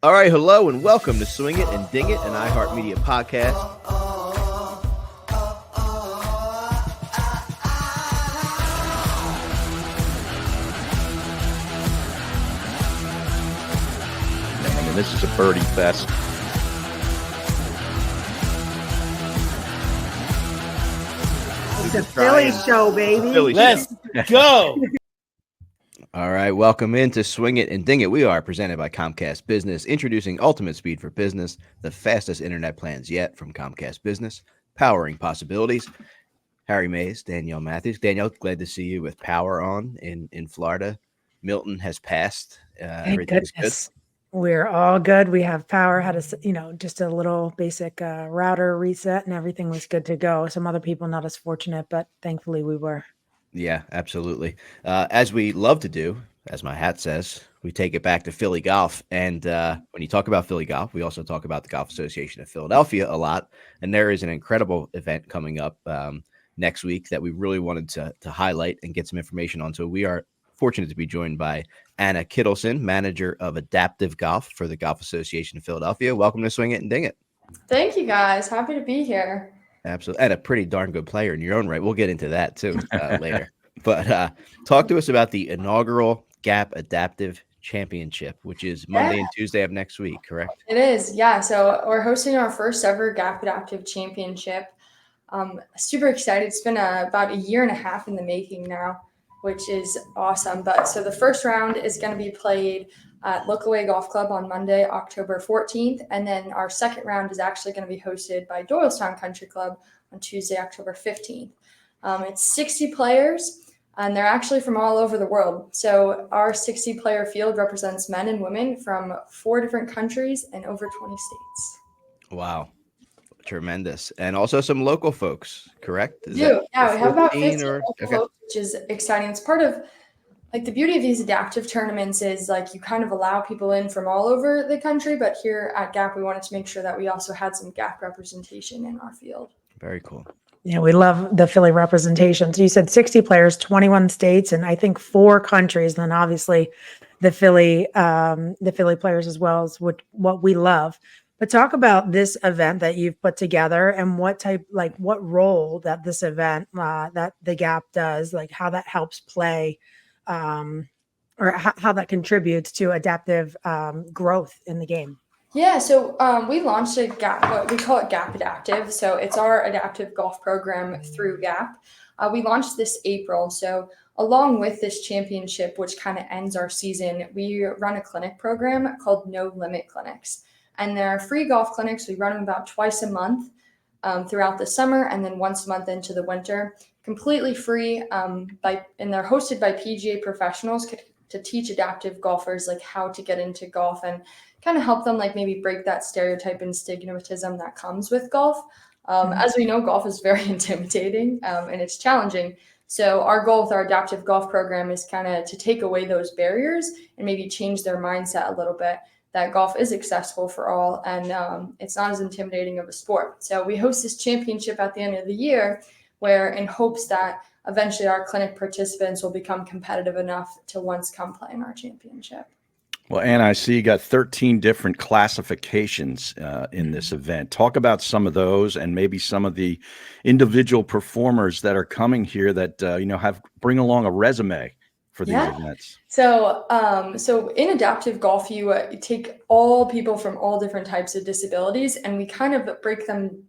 All right, hello and welcome to Swing It and Ding It, an iHeartMedia podcast. Man, this is a birdie fest. It's a Philly show, baby. Let's go. All right, welcome into Swing It and Ding It. We are presented by Comcast Business, introducing ultimate speed for business, the fastest internet plans yet from Comcast Business, powering possibilities. Harry Mays, Danielle Matthews. Danielle, glad to see you with power on in Florida. Milton has passed. Thank goodness. We're all good. We have power. Had just a little basic router reset, and everything was good to go. Some other people not as fortunate, but thankfully we were. Yeah, absolutely. As we love to do, as my hat says, we take it back to Philly golf. And when you talk about Philly golf, we also talk about the Golf Association of Philadelphia a lot. And there is an incredible event coming up next week that we really wanted to highlight and get some information on. So we are fortunate to be joined by Anna Kittleson, manager of adaptive golf for the Golf Association of Philadelphia. Welcome to Swing It and Ding It. Thank you, guys. Happy to be here. Absolutely. And a pretty darn good player in your own right. We'll get into that too later. But talk to us about the inaugural GAP Adaptive Championship, which is Monday and Tuesday of next week, correct? It is, yeah. So we're hosting our first ever GAP Adaptive Championship. Super excited. It's been about a year and a half in the making now, which is awesome. But so the first round is going to be played at Lookaway Golf Club on Monday, October 14th. And then our second round is actually going to be hosted by Doylestown Country Club on Tuesday, October 15th. It's 60 players, and they're actually from all over the world. So our 60-player field represents men and women from 4 different countries and over 20 states. Wow. Tremendous. And also some local folks, correct? Yeah, we have about 15 local folks, which is exciting. It's part of the beauty of these adaptive tournaments is you kind of allow people in from all over the country, but here at GAP, we wanted to make sure that we also had some GAP representation in our field. Very cool. Yeah, we love the Philly representation. So you said 60 players, 21 states, and I think 4 countries. And then obviously the Philly players as well is what we love. But talk about this event that you've put together and what role that this event that the GAP does, how that helps play, or how that contributes to adaptive growth in the game. Yeah, so we launched a GAP, we call it GAP Adaptive. So it's our adaptive golf program through GAP. We launched this April. So along with this championship, which kind of ends our season, we run a clinic program called No Limit Clinics. And they're free golf clinics. We run them about twice a month throughout the summer and then once a month into the winter, completely free. And they're hosted by PGA professionals to teach adaptive golfers how to get into golf and kind of help them maybe break that stereotype and stigmatism that comes with golf. As we know, golf is very intimidating and it's challenging. So our goal with our adaptive golf program is kind of to take away those barriers and maybe change their mindset a little bit, that golf is accessible for all and it's not as intimidating of a sport. So we host this championship at the end of the year where in hopes that eventually our clinic participants will become competitive enough to once come play in our championship. Well, Anna, I see you got 13 different classifications in this event. Talk about some of those and maybe some of the individual performers that are coming here that, bring along a resume for these events. So in adaptive golf, you take all people from all different types of disabilities and we kind of break them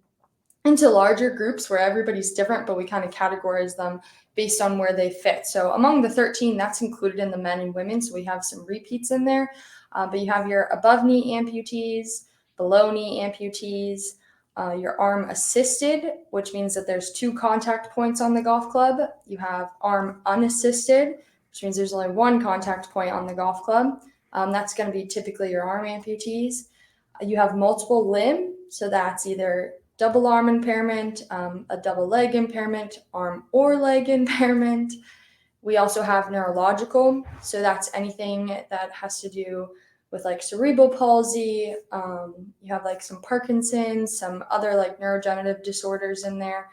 into larger groups where everybody's different, but we kind of categorize them based on where they fit. So among the 13, that's included in the men and women. So we have some repeats in there, but you have your above knee amputees, below knee amputees, your arm assisted, which means that there's 2 contact points on the golf club. You have arm unassisted, which means there's only 1 contact point on the golf club. That's going to be typically your arm amputees. You have multiple limb. So that's either double arm impairment, a double leg impairment, arm or leg impairment. We also have neurological. So that's anything that has to do with cerebral palsy. You have some Parkinson's, some other neurodegenerative disorders in there.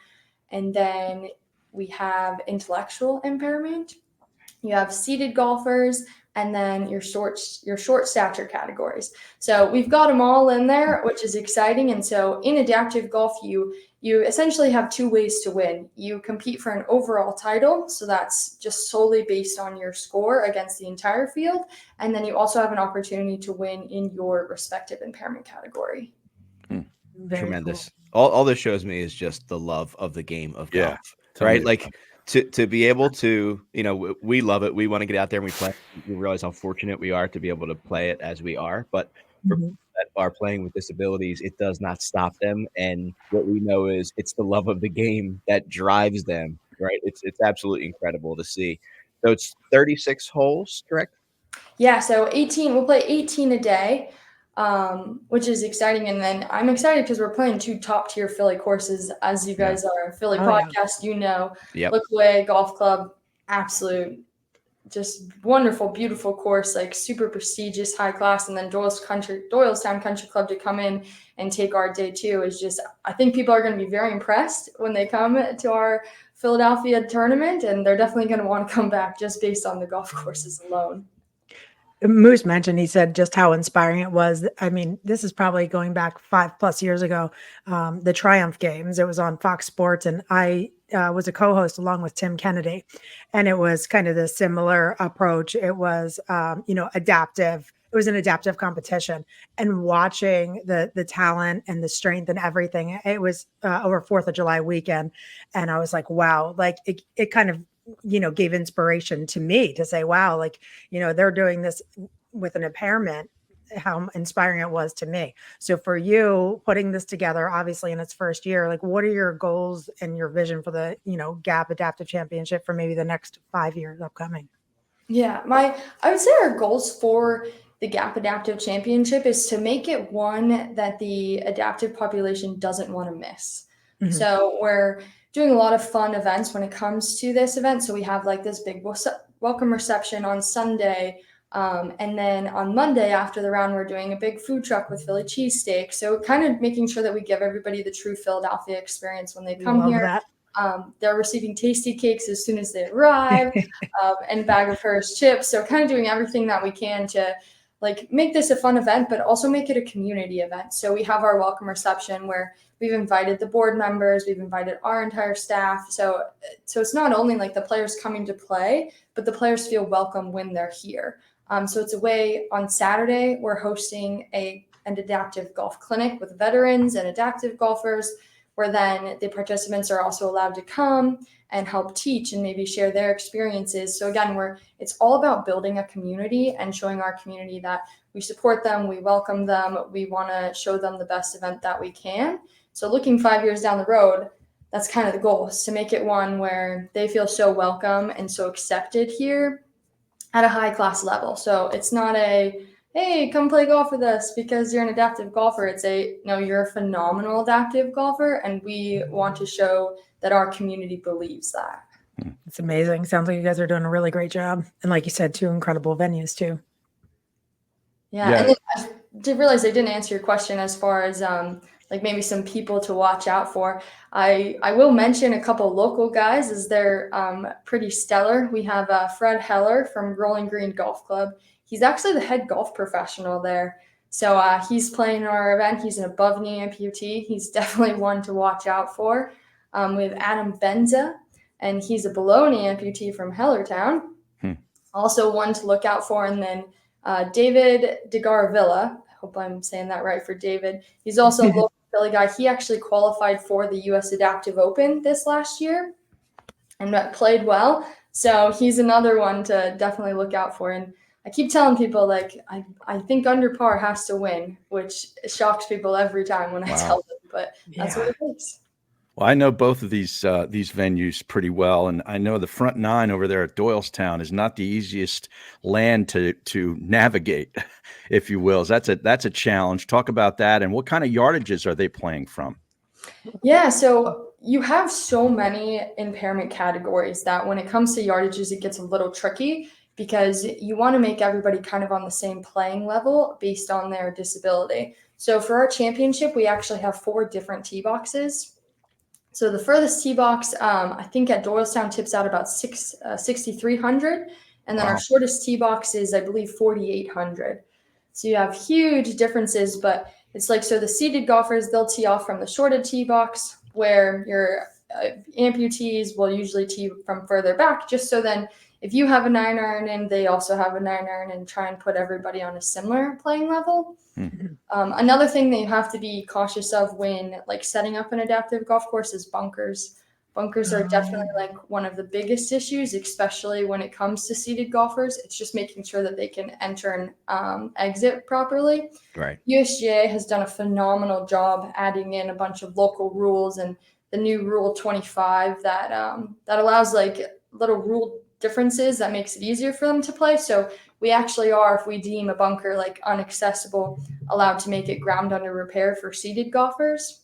And then we have intellectual impairment. You have seated golfers, and then your short stature categories. So we've got them all in there, which is exciting. And so in adaptive golf, you essentially have two ways to win. You compete for an overall title, so that's just solely based on your score against the entire field, and then you also have an opportunity to win in your respective impairment category. Very Tremendous. All this shows me is just the love of the game of Yeah, golf, tell me right? about Like to be able to, we love it. We want to get out there and we play. We realize how fortunate we are to be able to play it as we are. But for cool. people that are playing with disabilities, it does not stop them. And what we know is it's the love of the game that drives them, right? It's absolutely incredible to see. So it's 36 holes, correct? Yeah, so 18, we'll play 18 a day, which is exciting. And then I'm excited because we're playing two top tier Philly courses, as you guys are. Philly Oh, yeah. podcast, Yep. Look Away Golf Club, absolute, just wonderful, beautiful course, like super prestigious, high class. And then Doylestown Country Club to come in and take our day two is just, I think people are going to be very impressed when they come to our Philadelphia tournament, and they're definitely going to want to come back just based on the golf courses alone. Moose mentioned, he said just how inspiring it was. I mean, this is probably going back 5+ years ago. The Triumph Games, it was on Fox Sports, and I was a co-host along with Tim Kennedy, and it was kind of the similar approach. It was, adaptive. It was an adaptive competition, and watching the talent and the strength and everything. It was over 4th of July weekend, and I was like, wow, like it kind of gave inspiration to me to say, wow, like, they're doing this with an impairment, how inspiring it was to me. So for you putting this together, obviously in its first year, like what are your goals and your vision for the, GAP Adaptive Championship for maybe the next 5 years upcoming? Yeah, I would say our goals for the GAP Adaptive Championship is to make it one that the adaptive population doesn't want to miss. Mhm. So we're doing a lot of fun events when it comes to this event. So we have like this big welcome reception on Sunday. And then on Monday after the round, we're doing a big food truck with Philly cheesesteak. So kind of making sure that we give everybody the true Philadelphia experience when they come Love here. that. They're receiving tasty cakes as soon as they arrive, and bag of Hers chips. So kind of doing everything that we can to like make this a fun event, but also make it a community event. So we have our welcome reception where we've invited the board members, we've invited our entire staff. So it's not only like the players coming to play, but the players feel welcome when they're here. So it's a way. On Saturday, we're hosting an adaptive golf clinic with veterans and adaptive golfers, where then the participants are also allowed to come and help teach and maybe share their experiences. So again, it's all about building a community and showing our community that we support them, we welcome them, we want to show them the best event that we can. So looking 5 years down the road, that's kind of the goal, is to make it one where they feel so welcome and so accepted here at a high class level. So it's not a, hey, come play golf with us because you're an adaptive golfer. It's no, you're a phenomenal adaptive golfer, and we want to show that our community believes that. It's amazing. Sounds like you guys are doing a really great job. And like you said, 2 incredible venues too. Yeah. Yeah. And then I did realize I didn't answer your question as far as like maybe some people to watch out for. I will mention a couple local guys as they're pretty stellar. We have Fred Heller from Rolling Green Golf Club. He's actually the head golf professional there. So he's playing our event. He's an above knee amputee. He's definitely one to watch out for. We have Adam Benza, and he's a below knee amputee from Hellertown. Also one to look out for. And then David DeGaravilla. I hope I'm saying that right for David. He's also a local Philly guy. He actually qualified for the U.S. Adaptive Open this last year and played well. So he's another one to definitely look out for. And I keep telling people, like, I think under par has to win, which shocks people every time when I tell them, but that's what it is. Well, I know both of these venues pretty well, and I know the front 9 over there at Doylestown is not the easiest land to navigate, if you will. That's a challenge. Talk about that, and what kind of yardages are they playing from? Yeah, so you have so many impairment categories that when it comes to yardages, it gets a little tricky because you want to make everybody kind of on the same playing level based on their disability. So for our championship, we actually have 4 different tee boxes. So the furthest tee box, I think at Doylestown tips out about 6,300, And then Wow. our shortest tee box is, I believe, 4,800. So you have huge differences, but it's like, so the seated golfers, they'll tee off from the shorted tee box, where your amputees will usually tee from further back, just so then if you have a 9-iron and they also have a 9-iron, and try and put everybody on a similar playing level. Another thing that you have to be cautious of when like setting up an adaptive golf course is bunkers. Bunkers are definitely like one of the biggest issues, especially when it comes to seated golfers. It's just making sure that they can enter and exit properly. Right. USGA has done a phenomenal job adding in a bunch of local rules, and the new Rule 25 that allows like little rule differences that makes it easier for them to play. So we actually are, if we deem a bunker like inaccessible, allowed to make it ground under repair for seated golfers.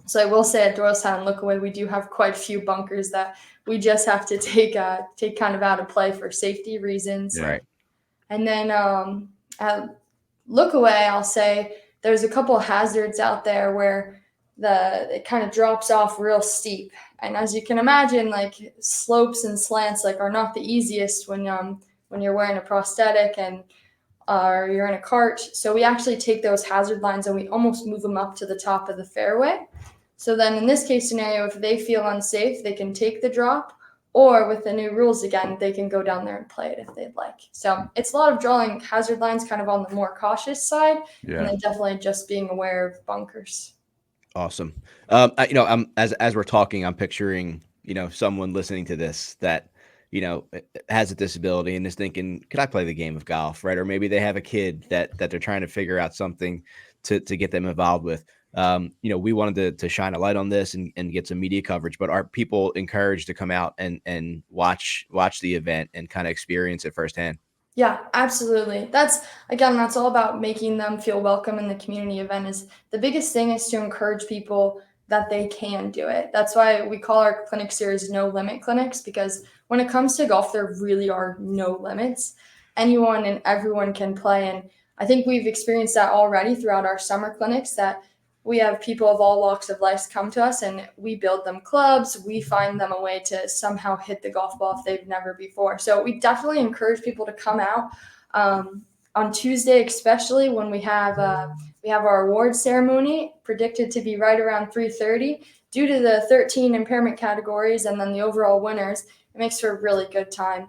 So I will say at Doylestown and Lookaway, we do have quite a few bunkers that we just have to take kind of out of play for safety reasons. Right. And then at Lookaway, I'll say there's a couple of hazards out there where it kind of drops off real steep. And as you can imagine, like slopes and slants like are not the easiest when you're wearing a prosthetic and or you're in a cart. So we actually take those hazard lines and we almost move them up to the top of the fairway. So then in this case scenario, if they feel unsafe, they can take the drop, or with the new rules again, they can go down there and play it if they'd like. So it's a lot of drawing hazard lines kind of on the more cautious side, and then definitely just being aware of bunkers. Awesome. I'm as we're talking, I'm picturing, someone listening to this that, has a disability and is thinking, could I play the game of golf? Right. Or maybe they have a kid that they're trying to figure out something to get them involved with. We wanted to shine a light on this and get some media coverage, but are people encouraged to come out and watch the event and kind of experience it firsthand? Yeah, absolutely. That's all about making them feel welcome in the community event. Is the biggest thing is to encourage people that they can do it. That's why we call our clinic series No Limit Clinics, because when it comes to golf, there really are no limits. Anyone and everyone can play. And I think we've experienced that already throughout our summer clinics, that we have people of all walks of life come to us and we build them clubs. We find them a way to somehow hit the golf ball if they've never before. So we definitely encourage people to come out on Tuesday, especially when we have our award ceremony predicted to be right around 3:30. Due to the 13 impairment categories and then the overall winners, it makes for a really good time.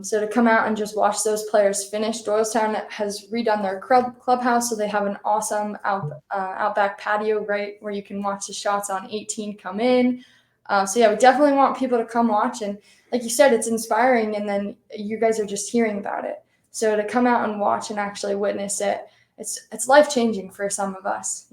So to come out and just watch those players finish. Doylestown has redone their clubhouse, so they have an awesome outback patio right where you can watch the shots on 18 come in. So yeah, we definitely want people to come watch. And like you said, it's inspiring, and then you guys are just hearing about it. So to come out and watch and actually witness it, it's life-changing for some of us,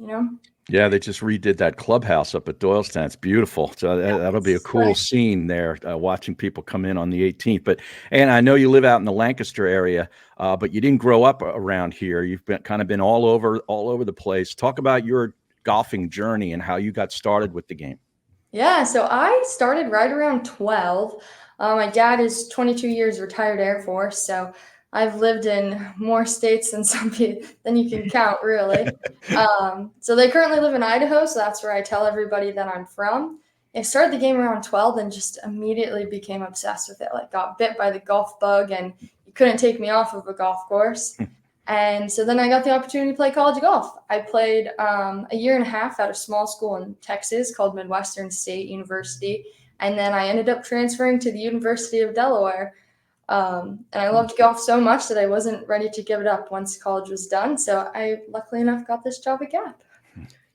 Yeah, they just redid that clubhouse up at Doylestown. It's beautiful. So that'll be a cool scene there, watching people come in on the 18th. And I know you live out in the Lancaster area, but you didn't grow up around here. You've been all over the place. Talk about your golfing journey and how you got started with the game. Yeah, so I started right around 12. My dad is 22 years retired Air Force, so I've lived in more states than some people than you can count, really. So they currently live in Idaho, so that's where I tell everybody that I'm from. I started the game around 12 and just immediately became obsessed with it. Like, got bit by the golf bug, and you couldn't take me off of a golf course. And so then I got the opportunity to play college golf. I played a year and a half at a small school in Texas called Midwestern State University, and then I ended up transferring to the University of Delaware. And I loved golf so much that I wasn't ready to give it up once college was done. So I, luckily enough, got this job at Gap.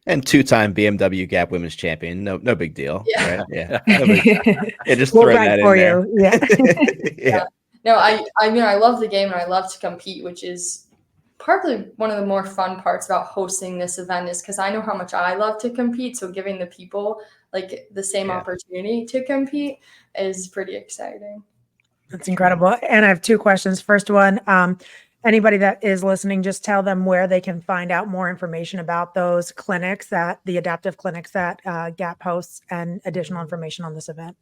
And two-time BMW Gap Women's Champion. No big deal. Yeah. Right? Yeah. No big deal. Yeah, just We'll throw write that for in there. you. Yeah. Yeah. No, I mean, I love the game and I love to compete, which is partly one of the more fun parts about hosting this event, is because I know how much I love to compete. So giving the people like the same opportunity to compete is pretty exciting. That's incredible. And I have two questions. First one, anybody that is listening, just tell them where they can find out more information about those clinics, the adaptive clinics that Gap hosts, and additional information on this event.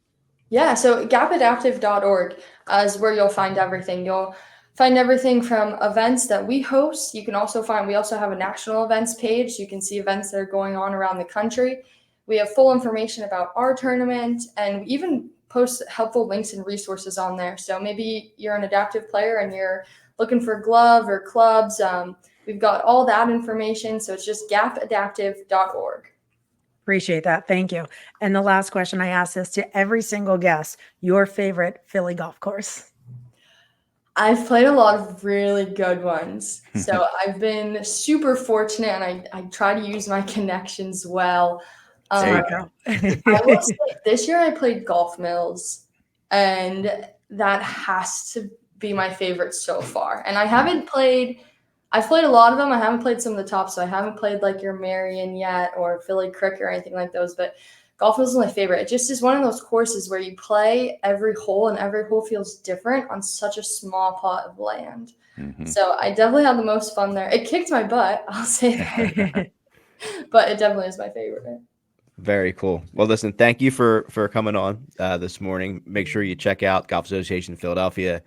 Yeah, so gapadaptive.org is where you'll find everything. You'll find everything from events that we host. You can also we also have a national events page. So you can see events that are going on around the country. We have full information about our tournament, and we even post helpful links and resources on there. So maybe you're an adaptive player and you're looking for glove or clubs. We've got all that information. So it's just gapadaptive.org. Appreciate that. Thank you. And the last question, I ask this to every single guest, your favorite Philly golf course. I've played a lot of really good ones. So I've been super fortunate, and I try to use my connections well. Smart girl. I will say this year I played Golf Mills, and that has to be my favorite so far. And I've played a lot of them. I haven't played some of the top, so I haven't played like your Marion yet or Philly Crick or anything like those, but Golf Mills is my favorite. It just is one of those courses where you play every hole and every hole feels different on such a small plot of land. So I definitely had the most fun there. It kicked my butt, I'll say that. But it definitely is my favorite. Very cool. Well, listen, thank you for coming on this morning. Make sure you check out Golf Association of Philadelphia.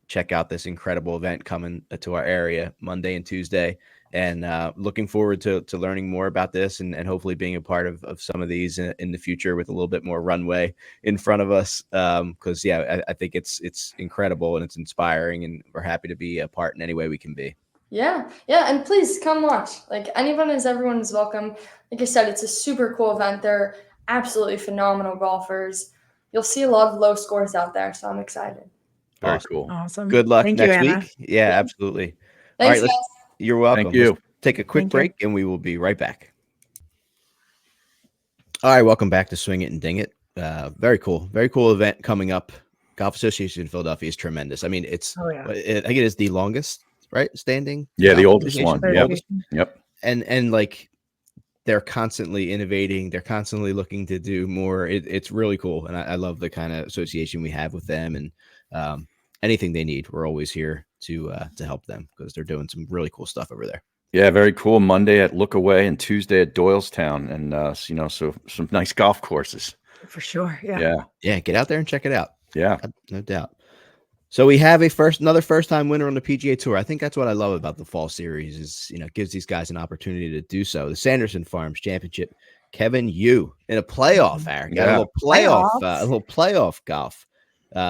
Check out this incredible event coming to our area Monday and Tuesday. And looking forward to learning more about this and hopefully being a part of some of these in the future with a little bit more runway in front of us. Because, I think it's incredible and it's inspiring, and we're happy to be a part in any way we can be. Yeah. And please come watch. Like everyone is welcome. Like I said, it's a super cool event. They're absolutely phenomenal golfers. You'll see a lot of low scores out there, so I'm excited. Very cool. Awesome. Good luck Thank next you, Anna. week. Yeah, absolutely. Thanks, All right, guys. you're welcome. Thank you. Let's take a quick Thank you. break and we will be right back. All right, welcome back to Swing It and Ding It. Very cool event coming up. Golf Association in Philadelphia is tremendous. I mean, it's Oh, yeah. I think it is the longest, right, standing. Yeah, the golf oldest association. one. The Yep. oldest. Yep. And like they're constantly innovating. They're constantly looking to do more. It's really cool, and I love the kind of association we have with them. And anything they need, we're always here to help them because they're doing some really cool stuff over there. Yeah, very cool. Monday at Lookaway and Tuesday at Doylestown, and so some nice golf courses. For sure. Yeah. Yeah, get out there and check it out. Yeah. No doubt. So we have another first time winner on the PGA Tour. I think that's what I love about the fall series is, it gives these guys an opportunity to do so. The Sanderson Farms Championship, Kevin Yu in a playoff, Aaron. Got Yeah. a little playoff golf.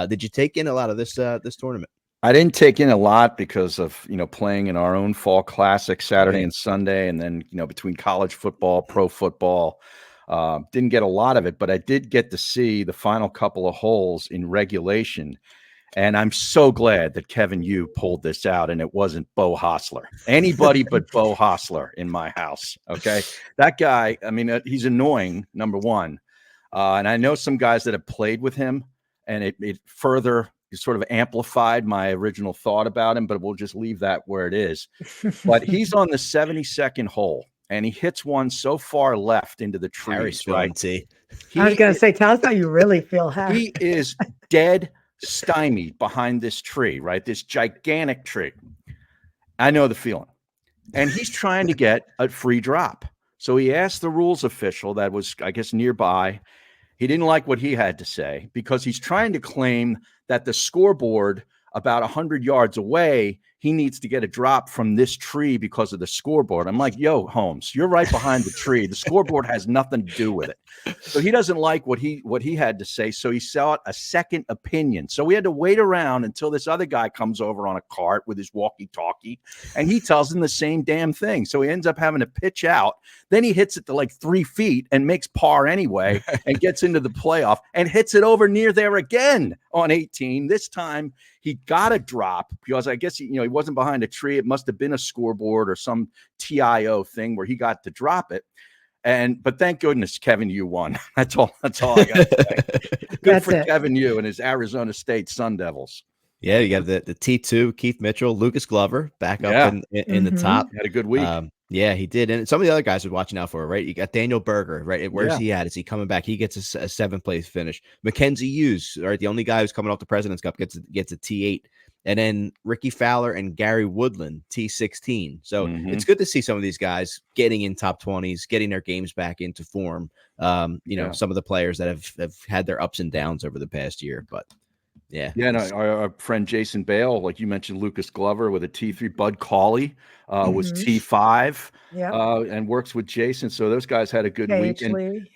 Did you take in a lot of this tournament? I didn't take in a lot because of, playing in our own fall classic Saturday and Sunday. And then, between college football, pro football, didn't get a lot of it, but I did get to see the final couple of holes in regulation. And I'm so glad that Kevin Yu pulled this out and it wasn't Bo Hostler. Anybody but Bo Hostler in my house. Okay. That guy, I mean, he's annoying, number one. And I know some guys that have played with him, and it further sort of amplified my original thought about him, but we'll just leave that where it is. But he's on the 72nd hole, and he hits one so far left into the trees. Right? I was going to say, tell us how you really feel. He is dead stymied behind this tree, right? This gigantic tree. I know the feeling. And he's trying to get a free drop. So he asked the rules official that was, I guess, nearby. He didn't like what he had to say because he's trying to claim that the scoreboard about 100 yards away, he needs to get a drop from this tree because of the scoreboard. I'm like, yo, Holmes, you're right behind the tree. The scoreboard has nothing to do with it. So he doesn't like what he had to say. So he sought a second opinion. So we had to wait around until this other guy comes over on a cart with his walkie-talkie, and he tells him the same damn thing. So he ends up having to pitch out. Then he hits it to like 3 feet and makes par anyway and gets into the playoff and hits it over near there again on 18. This time he got a drop because I guess he wasn't behind a tree. It must have been a scoreboard or some TIO thing where he got to drop it. But thank goodness Kevin Yu won. That's all I got to say. Good for Kevin Yu and his Arizona State Sun Devils. Yeah, you got the T2, Keith Mitchell, Lucas Glover back up in the top. Had a good week. Yeah, he did. And some of the other guys are watching out for it, right? You got Daniel Berger, right? Where's he at? Is he coming back? He gets a 7th place finish. Mackenzie Hughes, right? The only guy who's coming off the President's Cup gets a T8. And then Ricky Fowler and Gary Woodland, T16. So it's good to see some of these guys getting in top 20s, getting their games back into form. Some of the players that have had their ups and downs over the past year, but our friend Jason Bale, like you mentioned, Lucas Glover with a T3, Bud Cauley was T5 and works with Jason. So those guys had a good week. And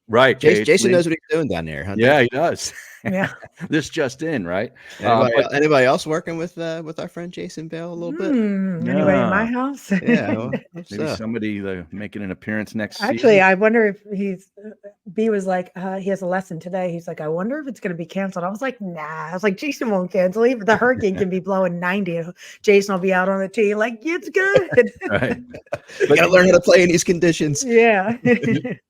Right. Jason, Paige Jason Lee. knows what he's doing down there. Huh? Yeah, he does. Yeah. This just in, right? Anybody else working with our friend Jason Bell a little bit? Anybody in my Yeah. house? Yeah, well, hope Maybe so. somebody making an appearance next Actually, season. I wonder if B was like, he has a lesson today. He's like, I wonder if it's going to be canceled. I was like, nah. I was like, Jason won't cancel. Even the hurricane can be blowing 90. Jason will be out on the tee like, it's good. Right. You gotta learn how to play in these conditions. Yeah.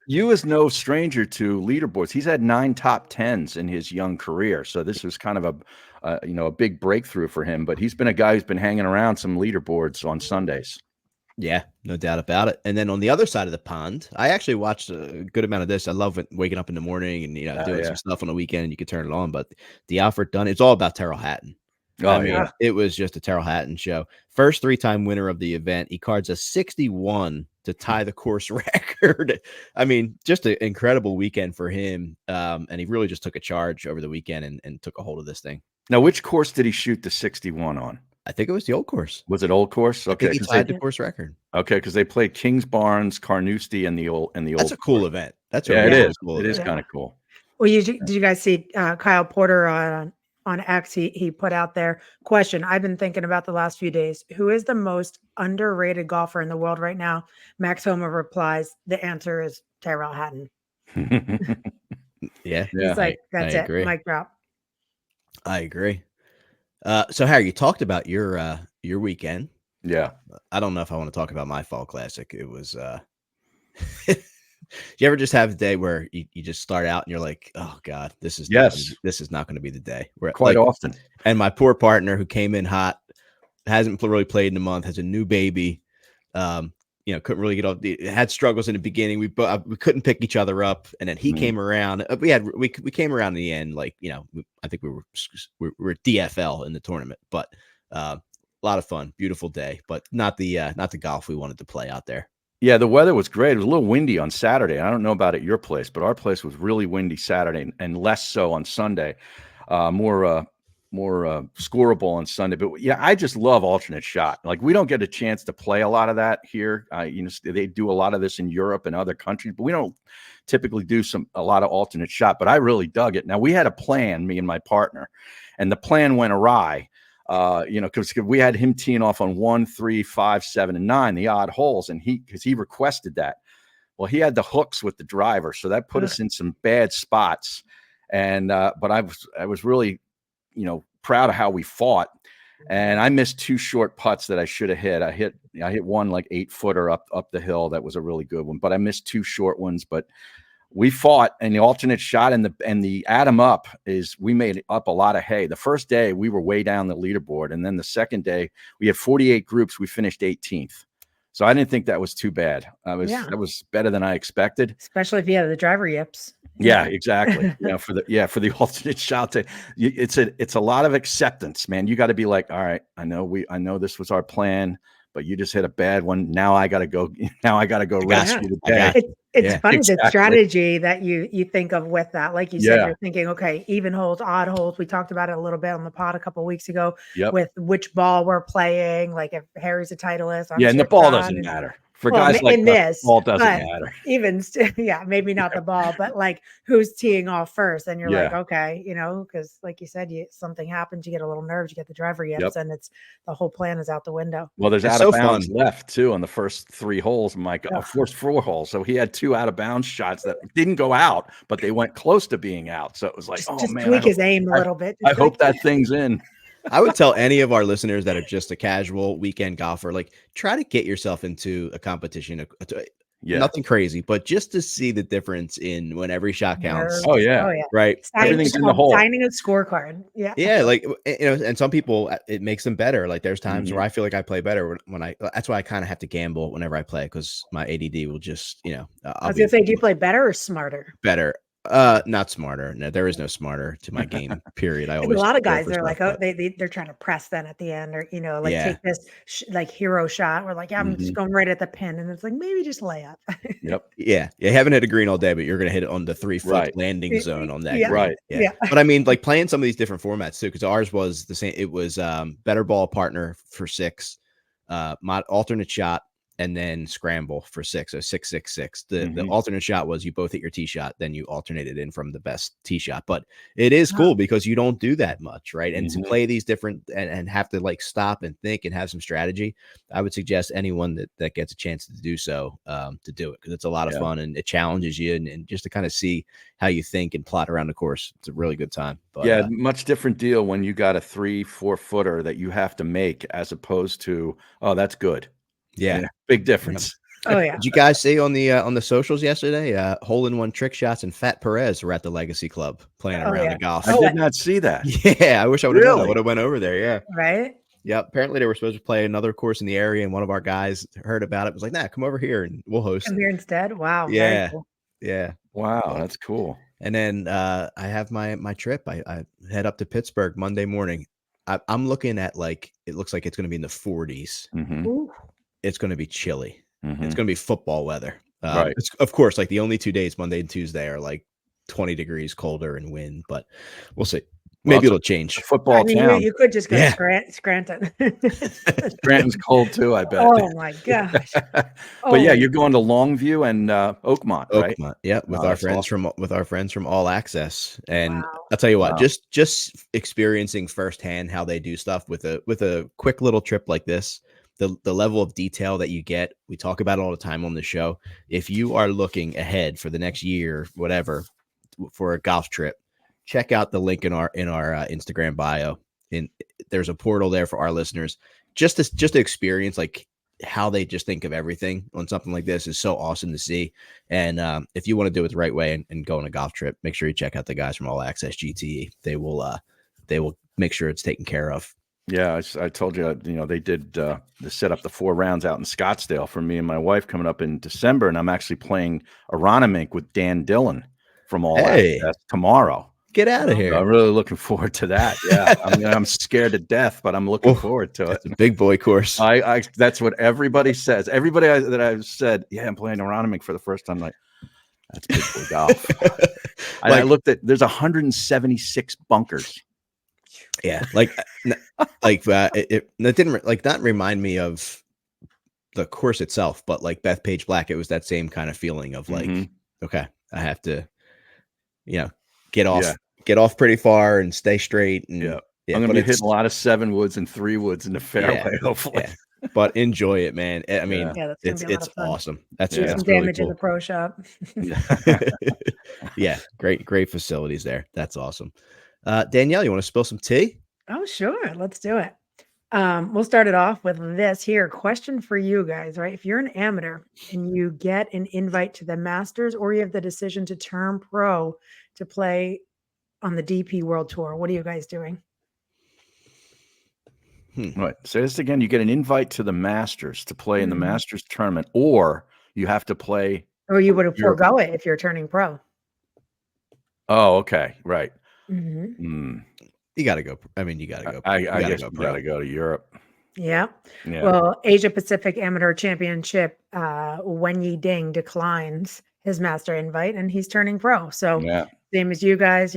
You is no stranger to leaderboards. He's had 9 top 10s in his young career, so this was kind of a big breakthrough for him. But he's been a guy who's been hanging around some leaderboards on Sundays. Yeah, no doubt about it. And then on the other side of the pond, I actually watched a good amount of this. I love waking up in the morning and doing some stuff on the weekend. And you could turn it on, but the Alfred Dunn, it's all about Terrell Hatton. Oh, yeah. It was just a Terrell Hatton show. First 3-time winner of the event. He cards a 61 to tie the course record. I mean, just an incredible weekend for him. And he really just took a charge over the weekend and took a hold of this thing. Now, which course did he shoot the 61 on? I think it was the old course. Was it Old Course? I think Okay, he tied the course record. Okay, because they played Kings Barnes, Carnoustie, and the old. That's a cool event. That's it really is. cool It is event. kind of cool. Well, did you guys see Kyle Porter on X? He put out there question. I've been thinking about the last few days. Who is the most underrated golfer in the world right now? Max Homa replies, the answer is Tyrrell Hatton. Yeah. It's like, that's I it. agree. Mic drop. I agree. So Harry, you talked about your weekend. Yeah. I don't know if I want to talk about my fall classic. It was you ever just have a day where you just start out and you're like, oh God, this is not going to be the day. Quite often. And my poor partner who came in hot, hasn't really played in a month, has a new baby. Couldn't really get off. Had struggles in the beginning. We couldn't pick each other up, and then he came around. We came around in the end. I think we were DFL in the tournament, but a lot of fun, beautiful day, but not the golf we wanted to play out there. Yeah, the weather was great. It was a little windy on Saturday. I don't know about at your place, but our place was really windy Saturday and less so on Sunday. More scoreable on Sunday. But yeah, I just love alternate shot. Like, we don't get a chance to play a lot of that here. They do a lot of this in Europe and other countries, but we don't typically do a lot of alternate shot. But I really dug it. Now, we had a plan, me and my partner, and the plan went awry. Because we had him teeing off on 1, 3, 5, 7, and 9, the odd holes, and because he requested that. Well, he had the hooks with the driver, so that put us in some bad spots. And but I was really, proud of how we fought. And I missed 2 short putts that I should have hit. I hit one like 8-footer up the hill. That was a really good one, but I missed 2 short ones. But we fought, and the alternate shot and the add 'em up is we made up a lot of hay. The first day we were way down the leaderboard, and then the second day we had 48 groups. We finished 18th. So I didn't think that was too bad. That was better than I expected. Especially if you have the driver yips. Yeah, exactly. For the alternate shot, it's a lot of acceptance, man. You got to be like, all right, I know this was our plan, but you just hit a bad one. Now I got to go. Now I got to go rescue the day. It's funny the strategy that you think of with that. Like you said, you're thinking, okay, even holes, odd holes. We talked about it a little bit on the pod a couple of weeks ago with which ball we're playing. Like if Harry's a Titleist, and the ball doesn't matter. For guys like this, the ball doesn't matter. Even maybe not the ball, but like who's teeing off first. And you're like, okay, because like you said, something happens, you get a little nerves, you get the driver yips, and the whole plan is out the window. Well, there's out of bounds left too on the first 3 holes. First 4 holes. So he had 2 out of bounds shots that didn't go out, but they went close to being out. So it was like, just tweak his aim a little bit. I hope that thing's in. I would tell any of our listeners that are just a casual weekend golfer, like, try to get yourself into a competition. Nothing crazy, but just to see the difference in when every shot counts. Oh yeah. Right. Everything's in the hole. Signing a scorecard. Yeah. Yeah. Like, and some people, it makes them better. Like there's times where I feel like I play better that's why I kind of have to gamble whenever I play, because my ADD will just, I was gonna say, do you play better or smarter? Better. Not smarter. No, there is no smarter to my game. Period. I always a lot of guys they're like, they're trying to press then at the end, or take this like hero shot. We're like, I'm just going right at the pin, and it's like maybe just lay up. Yep. Yeah. You haven't hit a green all day, but you're gonna hit it on the 3-foot landing zone on that. Yeah. Green. Right. Yeah. But I mean, like playing some of these different formats too, because ours was the same. It was better ball partner for 6, my alternate shot, and then scramble for 6. So 6-6-6. The Mhm. alternate shot was you both hit your tee shot, then you alternated in from the best tee shot. But it is Wow. cool because you don't do that much, right? And to Mhm. play these different and have to like stop and think and have some strategy, I would suggest anyone that gets a chance to do so to do it because it's a lot of Yeah. fun and it challenges you and just to kind of see how you think and plot around the course. It's a really good time. But Yeah, much different deal when you got a 3-4 footer that you have to make as opposed to, "Oh, that's good." yeah. Big difference. Oh yeah. Did you guys see on the socials yesterday? Hole-in-one trick shots and Fat Perez were at the Legacy Club playing Oh, around yeah. the golf. I Oh, did not see that. Yeah, I wish I would have known. I Really? would have went over there. Yeah. Right. Yep. Apparently they were supposed to play another course in the area, and one of our guys heard about it. Was like, "Nah, come over here and we'll host." Come here instead. Wow. Very Yeah, cool. yeah. Wow, that's cool. And then I have my trip. I head up to Pittsburgh Monday morning. I'm looking at like it looks like it's going to be in the 40s. Mhm, Ooh. It's going to be chilly. It's mhm. going to be football weather. Right. It's, of course, like the only 2 days, Monday and Tuesday, are like 20 degrees colder and wind, but we'll see. Well, Maybe it's a it'll change. I football mean, town. you could just go Yeah. to Scranton. Scranton's cold too, I bet. Oh my gosh. But yeah, Oh, you're going to Longview and Oakmont, right? Oakmont, yeah, with Oh, our that's friends awesome. with our friends from All Access, and wow. I'll tell you what, Wow. just experiencing firsthand how they do stuff with a quick little trip like this, the level of detail that you get. We talk about it all the time on the show. If you are looking ahead for the next year, whatever, for a golf trip, check out the link in our Instagram bio. And there's a portal there for our listeners just to experience like how they just think of everything on something like this is so awesome to see. And if you want to do it the right way and go on a golf trip, make sure you check out the guys from All Access GTE. They will make sure it's taken care of. Yeah, I told you, they did they set up the 4 rounds out in Scottsdale for me and my wife coming up in December, and I'm actually playing Aronimink with Dan Dillon from All Hey. Access tomorrow. Get out of Oh. here. I'm really looking forward to that. Yeah, I'm scared to death, but I'm looking Oh, forward to it. It's a big boy course. I that's what everybody says. Everybody that I've said, yeah, I'm playing Aronimink for the first time. Like, that's big boy golf. I Like- looked at there's 176 bunkers. Yeah, it didn't like not remind me of the course itself, but like Bethpage Black, it was that same kind of feeling of like, Mhm. okay, I have to, get off pretty far and stay straight. And Yeah. yeah, I'm going but to be it's- hitting a lot of 7 woods and 3 woods in the fairway, hopefully. yeah, but enjoy it, man. I mean, Yeah, that's gonna be a lot it's of fun. awesome. That's Do Yeah. some that's really damage in cool. the pro shop. Yeah, great facilities there. That's awesome. Danielle, you want to spill some tea? Oh, sure. Let's do it. We'll start it off with this here. Question for you guys, right? If you're an amateur and you get an invite to the Masters or you have the decision to turn pro to play on the DP World Tour, what are you guys doing? Right. Say this again. You get an invite to the Masters to play in the Mhm. Masters tournament, or you have to play. Or you would You're- forego it if you're turning pro. Oh, okay. Right. Mhm. Hmm. You got to go. I mean, you got to go. I you gotta guess go you pro. got to go to Europe. Yeah. Yeah. Well, Asia Pacific Amateur Championship, Wen Yi Ding declines his master invite and he's turning pro. So yeah. same as you guys,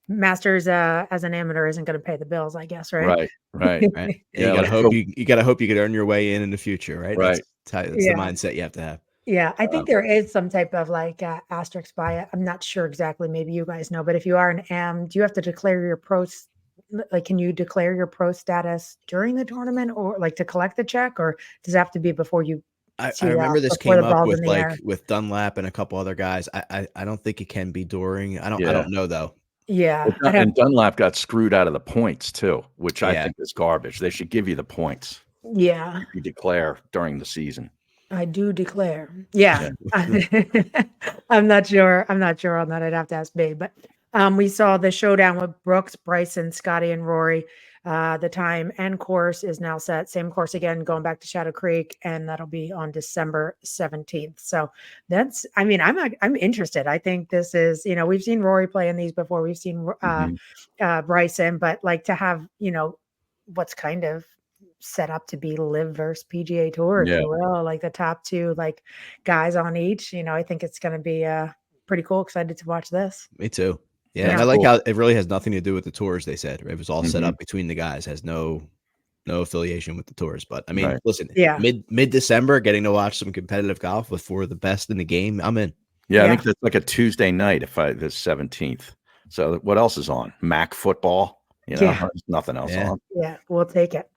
Masters as an amateur isn't going to pay the bills, I guess, right? Right. Right. Right. Yeah, you gotta like hope pro- you gotta hope you could earn your way in the future, right? Right. That's Yeah. the mindset you have to have. Yeah, I think Um, there is some type of like asterisk by it. I'm not sure exactly. Maybe you guys know, but if you are an AM, do you have to declare your like, can you declare your pro status during the tournament or like to collect the check, or does it have to be before you? I tee remember off, this before came the up ball's with in the air? with Dunlap and a couple other guys. I don't think it can be during. I Yeah. don't know though. Yeah, Well, I'd have- and Dunlap got screwed out of the points too, which I Yeah. think is garbage. They should give you the points yeah, if you declare during the season. I do declare. Yeah. I'm not sure. I'm not sure on that. I'd have to ask Babe. But we saw the showdown with Brooks, Bryson, Scotty, and Rory. The time and course is now set. Same course again, going back to Shadow Creek, and that'll be on December 17th. So that's, I mean, I'm interested. I think this is, we've seen Rory play in these before. We've seen Bryson, but like to have, what's kind of set up to be Live versus PGA Tour, if Yeah. you will, like the top two like guys on each. I think it's going to be pretty cool. Excited to watch this. Me too. Yeah, Yeah. and I like Cool. how it really has nothing to do with the tours. They said it was all set Mhm. up between the guys. Has no no affiliation with the tours. But I mean, Right. listen, Yeah. mid December, getting to watch some competitive golf with four of the best in the game, I'm in. Yeah, I Yeah. think that's like a Tuesday night the 17th. So what else is on? Mac football, you know, Yeah. there's nothing else Yeah. on. Yeah, we'll take it.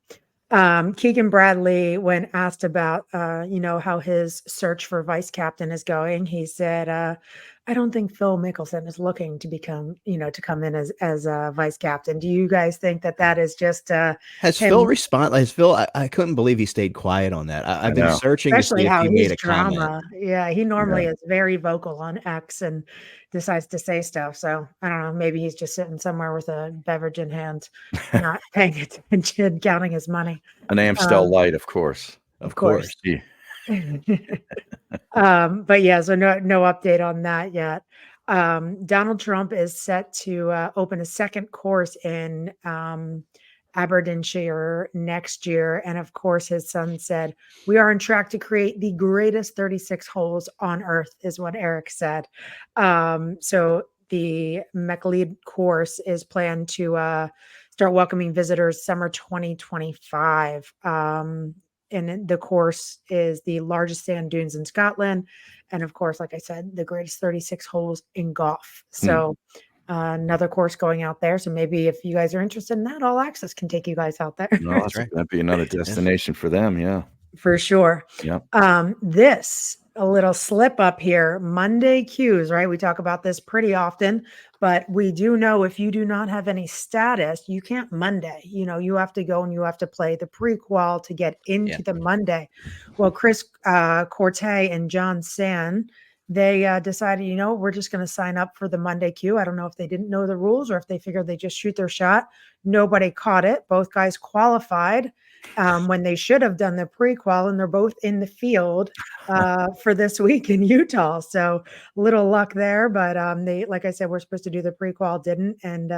Keegan Bradley, when asked about, how his search for vice captain is going, he said, "I don't think Phil Mickelson is looking to become, to come in as a vice captain." Do you guys think that is just Has him, Phil respond? Has Phil? I couldn't believe he stayed quiet on that. I I've been know. searching to especially see if how he made his a comment. drama? Yeah, he Yeah. normally is very vocal on X and decides to say stuff. So I don't know. Maybe he's just sitting somewhere with a beverage in hand, not paying attention, counting his money. An Amstel Light, of course. Of course. course. Yeah. But yeah, so no update on that yet. Donald Trump is set to open a second course in Aberdeenshire next year, and of course, his son said, "We are on track to create the greatest 36 holes on earth," is what Eric said. So the McLeod course is planned to start welcoming visitors summer 2025. And the course is the largest sand dunes in Scotland. And of course, like I said, the greatest 36 holes in golf. So another course going out there. So maybe if you guys are interested in that, All Access can take you guys out there. No, That's right. that'd be another destination for them. Yeah. For sure. Yep. A little slip up here, Monday cues, right? We talk about this pretty often, but we do know if you do not have any status, you can't Monday. You have to go and you have to play the pre-qual to get into the Monday. Well, Chris Corte and John San, they decided, we're just going to sign up for the Monday queue. I don't know if they didn't know the rules or if they figured they just shoot their shot. Nobody caught it. Both guys qualified when they should have done the pre-qual, and they're both in the field for this week in Utah. So little luck there, but they, like I said, we're supposed to do the pre-qual, didn't, and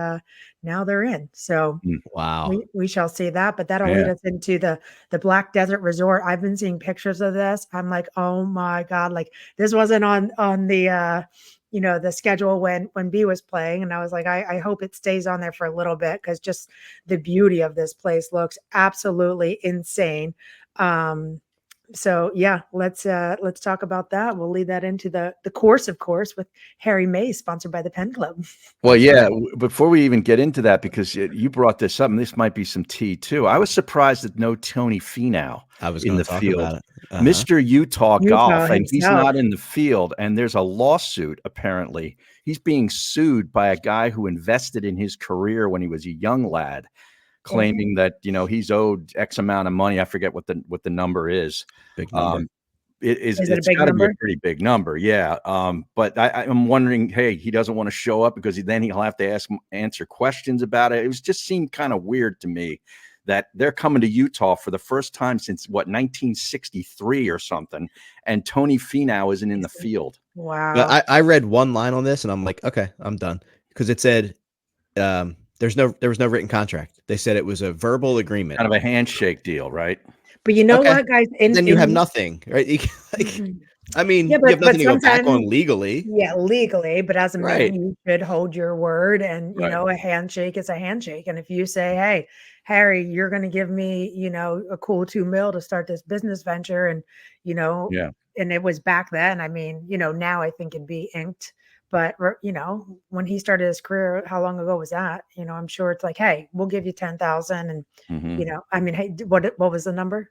now they're in. So Wow. we shall see that, but that'll lead us into the Black Desert Resort. I've been seeing pictures of this. I'm like, oh my God, like this wasn't on the the schedule when B was playing. And I was like, I hope it stays on there for a little bit, because just the beauty of this place looks absolutely insane. So yeah, let's talk about that. We'll lead that into the course, of course, with Harry Mays, sponsored by the Penn Club. Well, yeah, before we even get into that, because you brought this up, and this might be some tea too. I was surprised that no Tony Finau I was in going the to talk field. about it. Mr. Utah Golf, and he's himself. not in the field, and there's a lawsuit. Apparently, he's being sued by a guy who invested in his career when he was a young lad, claiming that he's owed X amount of money. I forget what the number is. Big number. Is it a It's big got to be a number? pretty big number, yeah. But I'm wondering, hey, he doesn't want to show up because then he'll have to answer questions about it. It just seemed kind of weird to me that they're coming to Utah for the first time since 1963 or something, and Tony Finau isn't in the field. Wow. But I read one line on this and I'm like, okay, I'm done, because it said there was no written contract. They said it was a verbal agreement. Kind of a handshake deal, right? But you know Okay. what, guys? Then you have nothing, right? I mean, Yeah, you have nothing to go back sometimes- on legally. Yeah, legally, but as a Right. man, you should hold your word, and Right. a handshake is a handshake. And if you say, "Hey, Harry, you're going to give me, a cool $2 million to start this business venture," and Yeah. and it was back then. I mean, now I think it'd be inked, but when he started his career, how long ago was that? I'm sure it's like, "Hey, we'll give you 10,000," and Mhm. I mean, hey, what was the number?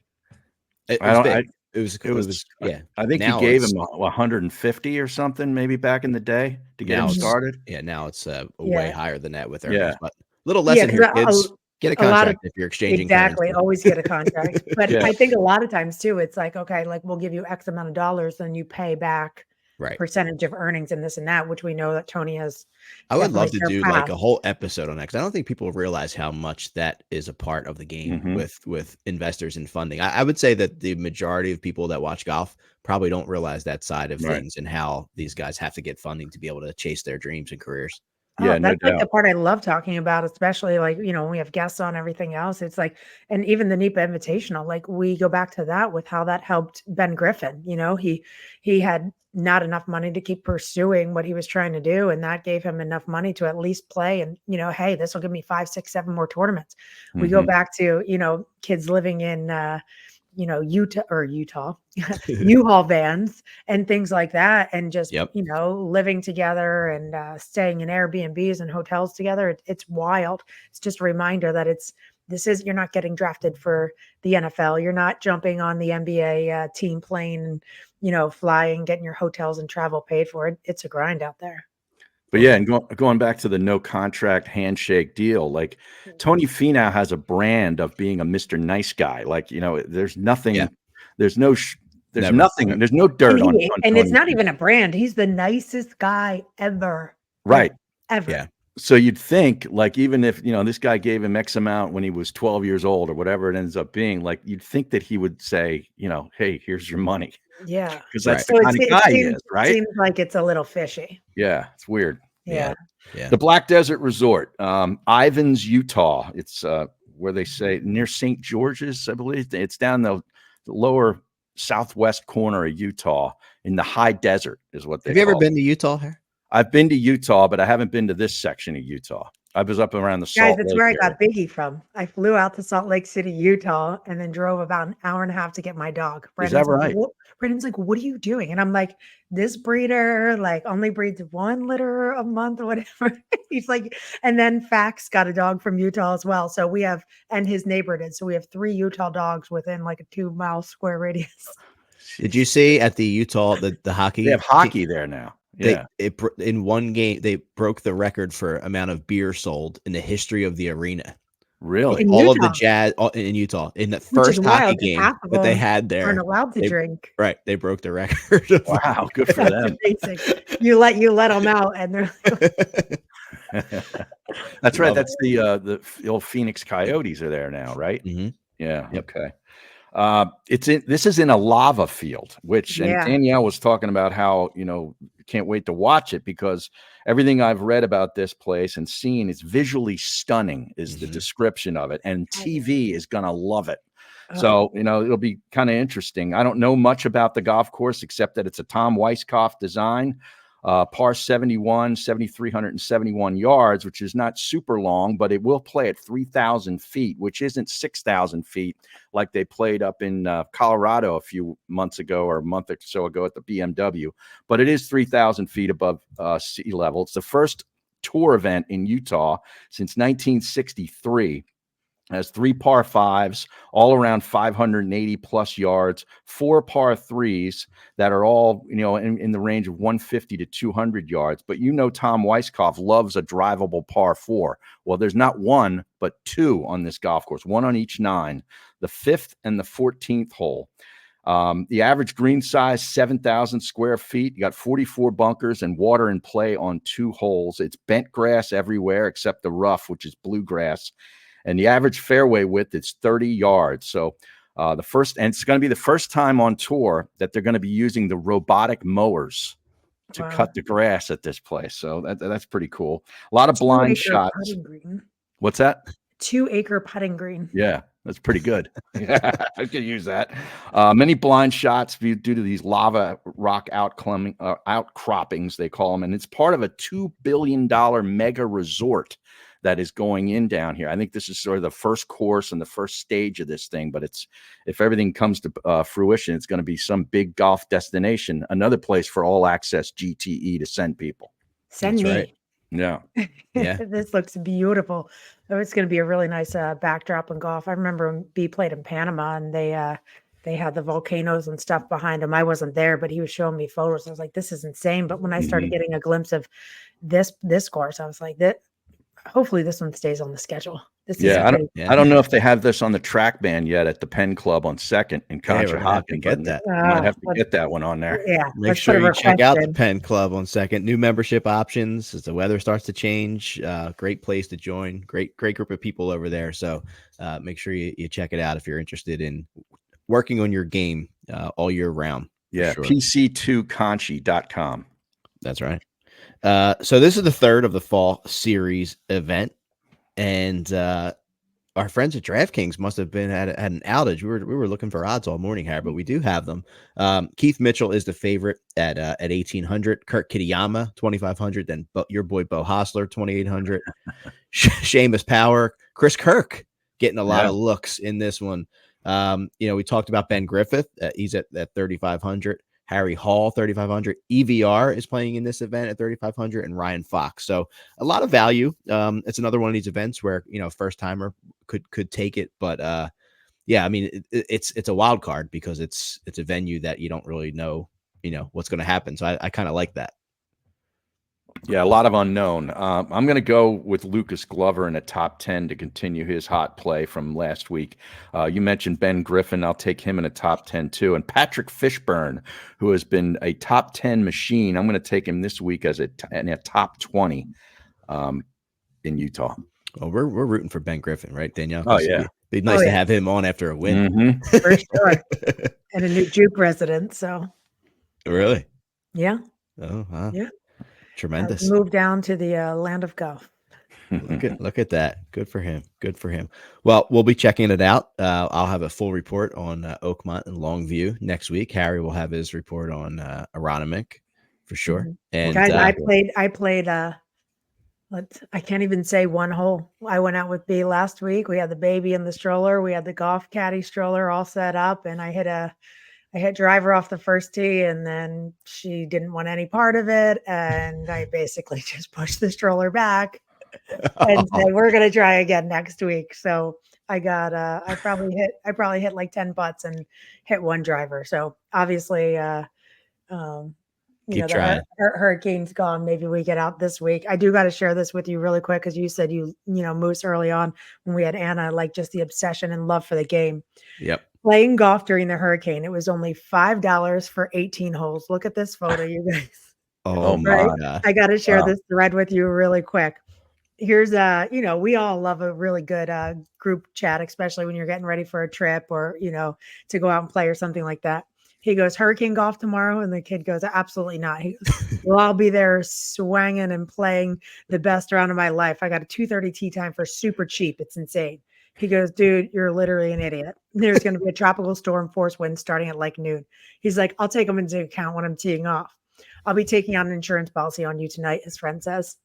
It I was don't- big. I- It was yeah. I think Now he gave it's- him 150 or something, maybe back in the day to get Now him it's- started. Yeah, now it's way Yeah. higher than that with Yeah. earnings. But little lesson 'cause here, kids. Get a a lot of- contract if you're exchanging Exactly. currency. Always get a contract. But Yeah. I think a lot of times too, it's like, okay, like we'll give you X amount of dollars, then you pay back Right. percentage of earnings and this and that, which we know that Tony has. I would love to definitely do like a surpassed. whole episode on that, because I don't think people realize how much that is a part of the game Mhm. with investors and funding. I would say that the majority of people that watch golf probably don't realize that side of Right. things, and how these guys have to get funding to be able to chase their dreams and careers. Yeah, Oh, no that's like the doubt. part I love talking about, especially like, when we have guests on everything else. It's like, and even the NEPA Invitational, like we go back to that with how that helped Ben Griffin. He had not enough money to keep pursuing what he was trying to do. And that gave him enough money to at least play. And, hey, this will give me 5, 6, 7 more tournaments. We go Mhm. back to, kids living in Utah, U-Haul vans and things like that. And just, Yep. living together and staying in Airbnbs and hotels together. It's wild. It's just a reminder that you're not getting drafted for the NFL. You're not jumping on the NBA team plane and, flying, getting your hotels and travel paid for. It's a grind out there. But yeah, and going back to the no contract handshake deal, like Tony Finau has a brand of being a Mr. Nice Guy. Like, there's nothing, Yeah. there's no, there's Never. nothing, there's no dirt on And it's Tony not Finau. even a brand. He's the nicest guy ever. Right. Ever. Yeah. So you'd think, like, even if, this guy gave him X amount when he was 12 years old or whatever it ends up being, like, you'd think that he would say, hey, here's your money. Yeah. Because that's So the kind of guy he is, it right? seems like it's a little fishy. Yeah, it's weird. Yeah. Yeah. The Black Desert Resort, Ivins, Utah. It's where they say near St. George's, I believe. It's down the lower southwest corner of Utah in the high desert is what they Have you ever call been it. to Utah here? I've been to Utah, but I haven't been to this section of Utah. I was up around the Guys, Salt that's Lake where I area. got Biggie from. I flew out to Salt Lake City, Utah, and then drove about an hour and a half to get my dog. Is that right? Brandon's like, what are you doing? And I'm like, this breeder only breeds 1 litter a month or whatever. He's like, and then Fax got a dog from Utah as well. So and his neighbor did. So we have 3 Utah dogs within like a 2-mile square radius. Did you see at the Utah the hockey? They have hockey there now. Yeah. In one game they broke the record for amount of beer sold in the history of the arena. Really? In All of the Utah. Jazz in Utah in the Which is first hockey wild, 'cause game half of that they them had there. aren't allowed to They- drink. Right, they broke the record. of- Wow, good for That's them. amazing. You let them out, and they're That's right. Love it. That's the old Phoenix Coyotes are there now, right? Mhm. Yeah. Yep. Okay. This is in a lava field, which and Yeah. Danielle was talking about how, can't wait to watch it because everything I've read about this place and seen is visually stunning is the Mhm. description of it. And TV is going to love it. Oh. So, it'll be kind of interesting. I don't know much about the golf course except that it's a Tom Weiskopf design. Par 71, 7,371 yards, which is not super long, but it will play at 3,000 feet, which isn't 6,000 feet like they played up in Colorado a few months ago or a month or so ago at the BMW. But it is 3,000 feet above sea level. It's the first tour event in Utah since 1963. Has 3 par 5s, all around 580 plus yards, 4 par 3s that are all, in the range of 150 to 200 yards. But Tom Weiskopf loves a drivable par 4. Well, there's not 1, but 2 on this golf course, 1 on each 9, the 5th and the 14th hole. The average green size, 7,000 square feet. You got 44 bunkers and water in play on 2 holes. It's bent grass everywhere except the rough, which is bluegrass. And the average fairway width is 30 yards. So it's going to be the first time on tour that they're going to be using the robotic mowers to Wow. cut the grass at this place. So that's pretty cool. A lot of blind 2-acre shots. putting green. What's that? 2-acre putting green. Yeah, that's pretty good. I could use that. Many blind shots due to these lava rock outcroppings, they call them. And it's part of a $2 billion mega resort that is going in down here. I think this is sort of the first course and the first stage of this thing, but if everything comes to fruition, it's going to be some big golf destination, another place for all access GTE to send people. Send That's me. right. Yeah. Yeah. This looks beautiful. Oh, it's going to be a really nice backdrop in golf. I remember when B played in Panama and they had the volcanoes and stuff behind them. I wasn't there, but he was showing me photos. I was like, this is insane. But when I started getting a glimpse of this course, I was like, hopefully this one stays on the schedule. I don't know if they have this on the track band yet at the Penn Club on 2nd in Hey, we're gonna have to Conshohocken. get that. Might have to get that one on there. Yeah. Make let's put sure a you check out the request in. Penn Club on 2nd. New membership options as the weather starts to change. Great place to join. Great group of people over there. So make sure you check it out if you're interested in working on your game all year round. Yeah. Sure. PC2conchi.com. That's right. So this is the third of the fall series event, and our friends at DraftKings must have been had an outage. We were looking for odds all morning here, but we do have them. Keith Mitchell is the favorite at 1,800. Kurt Kitayama 2,500. Then your boy Bo Hostler 2,800. Seamus Power, Chris Kirk getting a lot of looks in this one. We talked about Ben Griffith. He's at 3,500. Harry Hall, 3,500. EVR is playing in this event at 3,500, and Ryan Fox. So a lot of value. It's another one of these events where first timer could take it, but I mean it's a wild card because it's a venue that you don't really know what's going to happen. So I kind of like that. Yeah, a lot of unknown. I'm going to go with Lucas Glover in a top 10 to continue his hot play from last week. You mentioned Ben Griffin. I'll take him in a top 10 too. And Patrick Fishburne, who has been a top 10 machine. I'm going to take him this week as in a top 20 in Utah. Well, we're rooting for Ben Griffin, right, Danielle? Oh, yeah. It'd be nice to have him on after a win. Mm-hmm. For sure. And a new Juke resident. So, Really? yeah. Oh, wow. Yeah. Tremendous. Moved down to the land of golf. Look at that. Good for him. Good for him. Well, we'll be checking it out. I'll have a full report on Oakmont and Longview next week. Harry will have his report on Aronimink for sure. Mm-hmm. And guys, I played I can't even say one hole. I went out with B last week. We had the baby in the stroller. We had the golf caddy stroller all set up, and I hit driver off the first tee, and then she didn't want any part of it. And I basically just pushed the stroller back and said, we're going to try again next week. So I got, I probably hit like 10 putts and hit one driver. So obviously, Keep trying. Hurricane's gone. Maybe we get out this week. I do got to share this with you really quick. Cause you said Moose early on when we had Anna, like just the obsession and love for the game. Yep. Playing golf during the hurricane, it was only $5 for 18 holes. Look at this photo, you guys. Oh my God. I got to share this thread with you really quick. Here's we all love a really good group chat, especially when you're getting ready for a trip or, to go out and play or something like that. He goes, Hurricane golf tomorrow. And the kid goes, absolutely not. He goes, well, I'll be there swanging and playing the best round of my life. I got a 2:30 tee time for super cheap. It's insane. He goes, dude, you're literally an idiot. There's going to be a tropical storm force wind starting at like noon. He's like, I'll take them into account when I'm teeing off. I'll be taking out an insurance policy on you tonight, his friend says.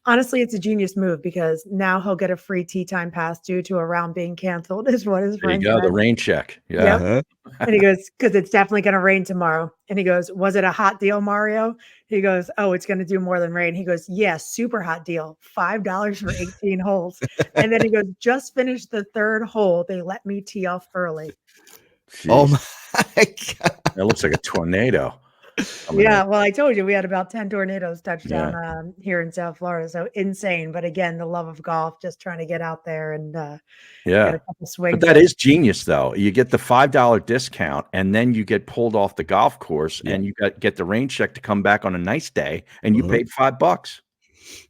Honestly, it's a genius move because now he'll get a free tee time pass due to a round being canceled, is what his friend said. There you go, the rain check. Yeah. Yep. Uh-huh. And he goes, because it's definitely going to rain tomorrow. And he goes, was it a hot deal, Mario? He goes, oh, it's going to do more than rain. He goes, yes, super hot deal. $5 for 18 holes. And then he goes, just finished the third hole. They let me tee off early. Jeez. Oh my God. That looks like a tornado. Yeah, well, I told you we had about 10 tornadoes touch down here in South Florida. So insane. But again, the love of golf, just trying to get out there and get a couple swings. But that is genius, though. You get the $5 discount, and then you get pulled off the golf course, and you get the rain check to come back on a nice day, and you paid $5.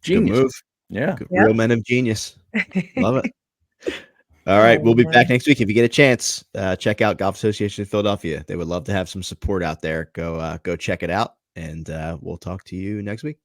Genius. Good move. Yeah. Real men of genius. Love it. All right. We'll be back next week. If you get a chance, check out Golf Association of Philadelphia. They would love to have some support out there. Go check it out. And we'll talk to you next week.